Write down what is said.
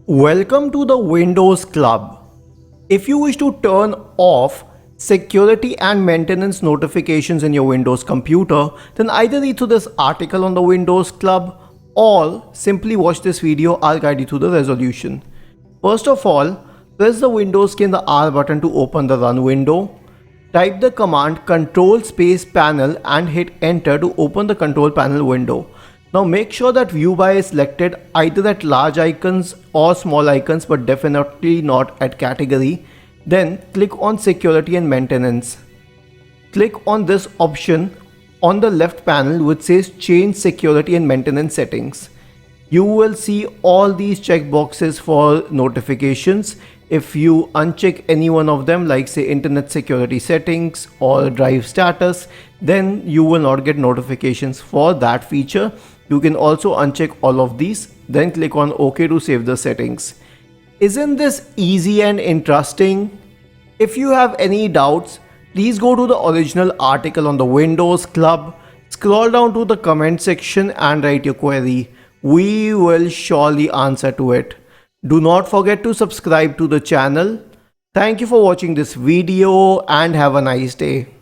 Welcome to the Windows Club. If you wish to turn off security and maintenance notifications in your Windows computer, then either read through this article on the Windows Club or simply watch this video. I'll guide you through the resolution. First of all, press the Windows key and the R button to open the run window. Type the command Control Space Panel and hit enter to open the control panel window. Now make sure that view by is selected either at large icons or small icons, but definitely not at category. Then click on security and maintenance. Click on this option on the left panel which says change security and maintenance settings. You will see all these checkboxes for notifications. If you uncheck any one of them, like say internet security settings or drive status, then you will not get notifications for that feature. You can also uncheck all of these, then click on OK to save the settings. Isn't this easy and interesting? If you have any doubts, please go to the original article on the Windows Club, scroll down to the comment section and write your query. We will surely answer to it. Do not forget to subscribe to the channel. Thank you for watching this video and have a nice day.